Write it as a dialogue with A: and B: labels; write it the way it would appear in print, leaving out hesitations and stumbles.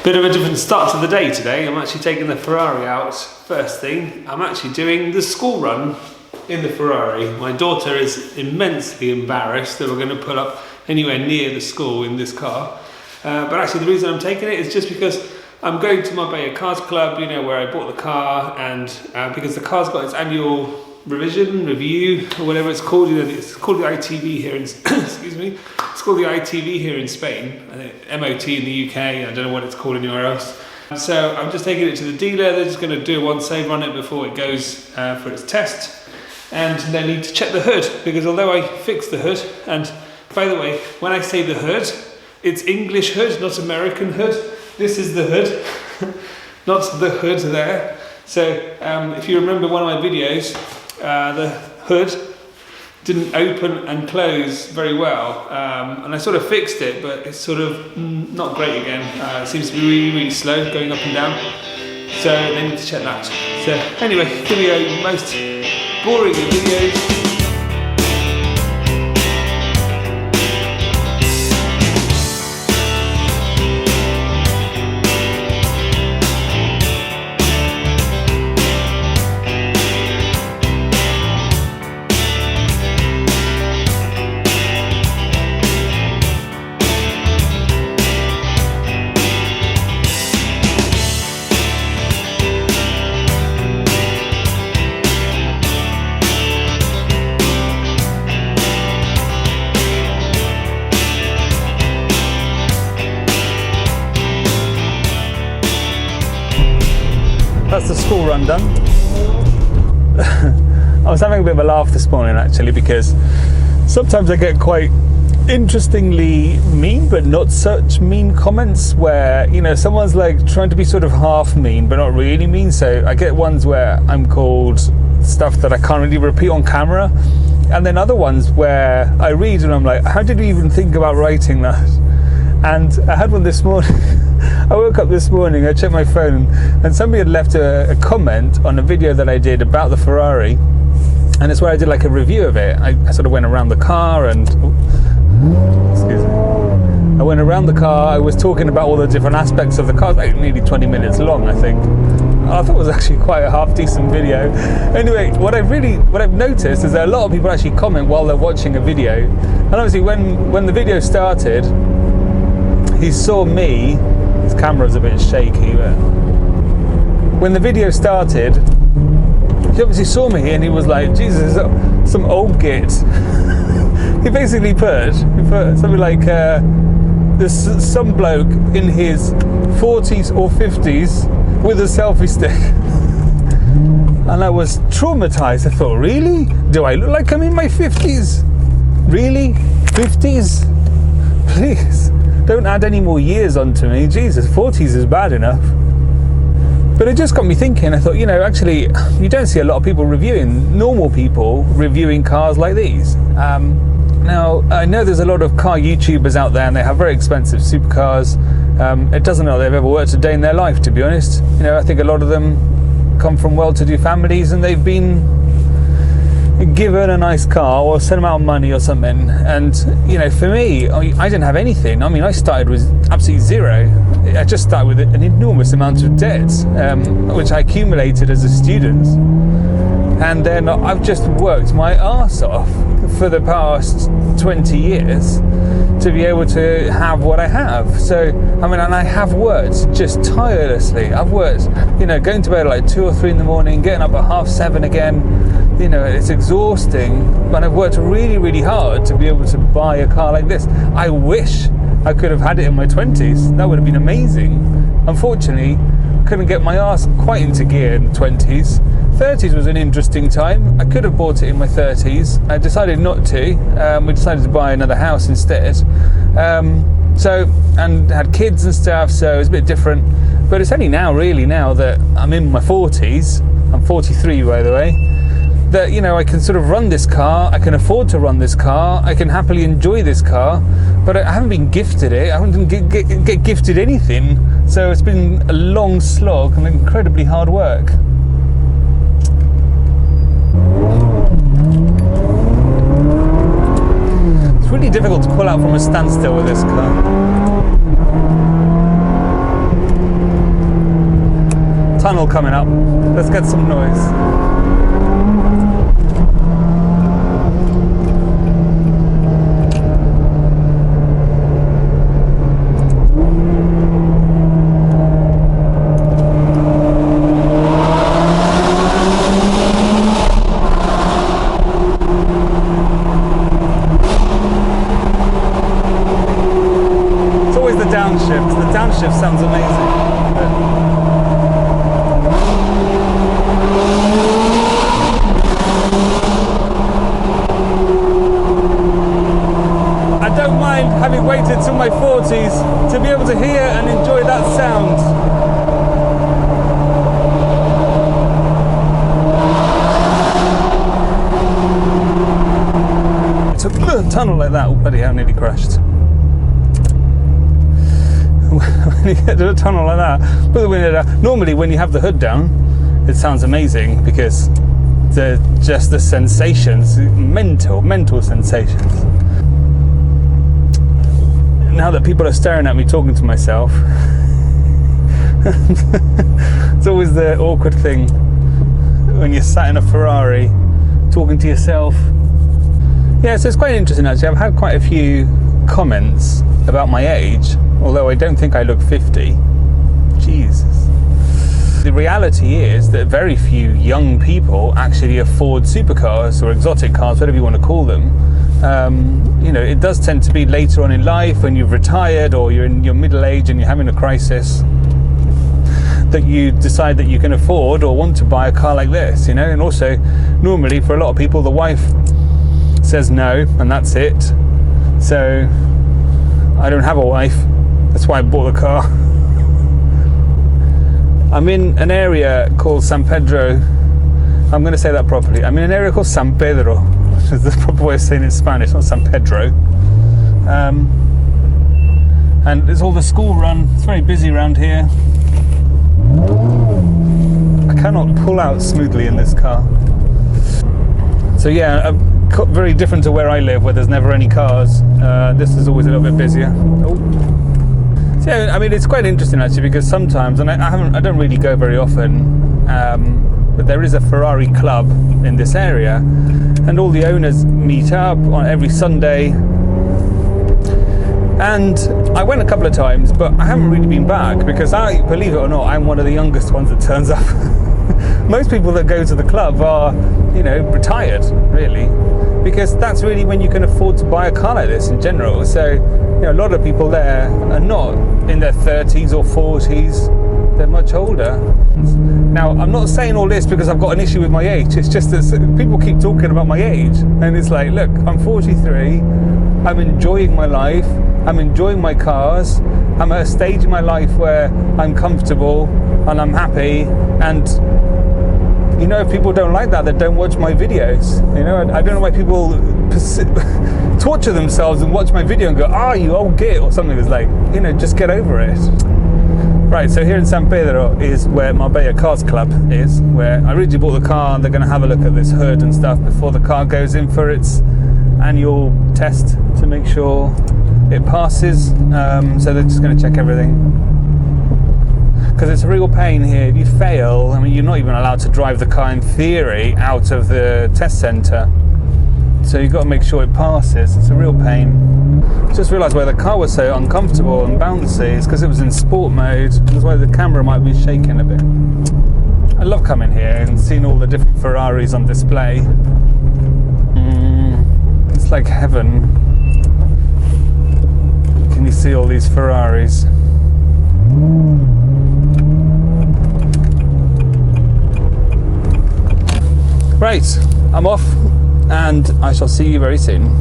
A: Bit of a different start to the day today. I'm actually taking the Ferrari out first thing. I'm actually doing the school run in the Ferrari. My daughter is immensely embarrassed that we're going to pull up anywhere near the school in this car. But actually the reason I'm taking it is just because I'm going to Marbella Cars Club, you know, where I bought the car, and because the car's got its annual review, or whatever it's called. You know, it's called the ITV here in excuse me. It's called the ITV here in Spain. I think MOT in the UK. I don't know what it's called anywhere else. So I'm just taking it to the dealer. They're just going to do a once-over on it before it goes for its test, and they need to check the hood, because although I fixed the hood, and by the way, when I say the hood, it's English hood, not American hood. This is the hood, not the hood there. So if you remember one of my videos, the hood didn't open and close very well, and I sort of fixed it, but it's sort of not great again. It seems to be really, really slow going up and down, so they need to check that. So anyway, here we go, most boring of videos. That's the school run done. I was having a bit of a laugh this morning actually, because sometimes I get quite interestingly mean but not such mean comments where, you know, someone's like trying to be sort of half mean but not really mean. So I get ones where I'm called stuff that I can't really repeat on camera, and then other ones where I read and I'm like, how did you even think about writing that? And I had one this morning. I woke up this morning, I checked my phone, and somebody had left a comment on a video that I did about the Ferrari, and it's where I did like a review of it. I sort of went around the car and excuse me. I went around the car, I was talking about all the different aspects of the car. It was like nearly 20 minutes long, I think. I thought it was actually quite a half decent video. Anyway, what I've noticed is that a lot of people actually comment while they're watching a video. And obviously when the video started, he saw me. This camera's a bit shaky, but when the video started, he obviously saw me and he was like, Jesus, some old git. he basically put something like, there's some bloke in his 40s or 50s with a selfie stick. And I was traumatized. I thought, really? Do I look like I'm in my 50s? Really? 50s? Please. Don't add any more years onto me. Jesus, 40s is bad enough. But it just got me thinking. I thought, you know, actually, you don't see a lot of people normal people reviewing cars like these. Now, I know there's a lot of car YouTubers out there and they have very expensive supercars. It doesn't know they've ever worked a day in their life, to be honest. You know, I think a lot of them come from well-to-do families and they've been given a nice car or some amount of money or something. And you know, for me, I didn't have anything. I mean, I started with absolutely zero. I just started with an enormous amount of debt, which I accumulated as a student, and then I've just worked my arse off for the past 20 years to be able to have what I have. So I mean, and I have worked just tirelessly. I've worked, you know, going to bed at like 2 or 3 in the morning, getting up at 6:30 again. You know, it's exhausting, but I've worked really, really hard to be able to buy a car like this. I wish I could have had it in my 20s. That would have been amazing. Unfortunately, couldn't get my ass quite into gear in the 20s. 30s was an interesting time. I could have bought it in my 30s. I decided not to. We decided to buy another house instead. And had kids and stuff, so it was a bit different. But it's only now, really, now that I'm in my 40s. I'm 43, by the way. That, you know, I can sort of run this car, I can afford to run this car, I can happily enjoy this car, but I haven't been gifted it, I haven't get gifted anything, so it's been a long slog and incredibly hard work. It's really difficult to pull out from a standstill with this car. tunnel coming up. Let's get some noise. The downshift sounds amazing. I don't mind having waited till my 40s to be able to hear and enjoy that sound. It took a tunnel like that. Oh bloody hell, nearly crashed. When you get to a tunnel like that, put the window down. Normally when you have the hood down, it sounds amazing because just the sensations, mental sensations. Now that people are staring at me talking to myself, it's always the awkward thing when you're sat in a Ferrari talking to yourself. Yeah, so it's quite interesting actually. I've had quite a few comments about my age, although I don't think I look 50. Jesus. The reality is that very few young people actually afford supercars or exotic cars, whatever you want to call them. You know, it does tend to be later on in life when you've retired or you're in your middle age and you're having a crisis that you decide that you can afford or want to buy a car like this, you know. And also, normally for a lot of people, the wife says no and that's it. So I don't have a wife. That's why I bought the car. I'm in an area called San Pedro. I'm going to say that properly. I'm in an area called San Pedro, which is the proper way of saying it in Spanish, not San Pedro. And there's all the school run. It's very busy around here. I cannot pull out smoothly in this car. So yeah, very different to where I live, where there's never any cars. This is always a little bit busier. Oh. So yeah, I mean, it's quite interesting actually, because sometimes, and I don't really go very often, but there is a Ferrari club in this area, and all the owners meet up on every Sunday. And I went a couple of times, but I haven't really been back because believe it or not, I'm one of the youngest ones that turns up. Most people that go to the club are, you know, retired, really, because that's really when you can afford to buy a car like this in general. So, you know, a lot of people there are not in their 30s or 40s, they're much older. Now, I'm not saying all this because I've got an issue with my age, it's just that people keep talking about my age, and it's like, look, I'm 43, I'm enjoying my life, I'm enjoying my cars, I'm at a stage in my life where I'm comfortable and I'm happy, and you know, if people don't like that, they don't watch my videos. You know, I don't know why people torture themselves and watch my video and go, "Ah, you old git," or something. It's like, you know, just get over it. Right, so here in San Pedro is where Marbella Cars Club is, where I originally bought the car, and they're going to have a look at this hood and stuff before the car goes in for its annual test to make sure it passes. So they're just going to check everything. Because it's a real pain here. If you fail, I mean, you're not even allowed to drive the car in theory out of the test centre. So you've got to make sure it passes. It's a real pain. Just realised why the car was so uncomfortable and bouncy. It's because it was in sport mode. That's why the camera might be shaking a bit. I love coming here and seeing all the different Ferraris on display. It's like heaven. Can you see all these Ferraris? Right, I'm off, and I shall see you very soon.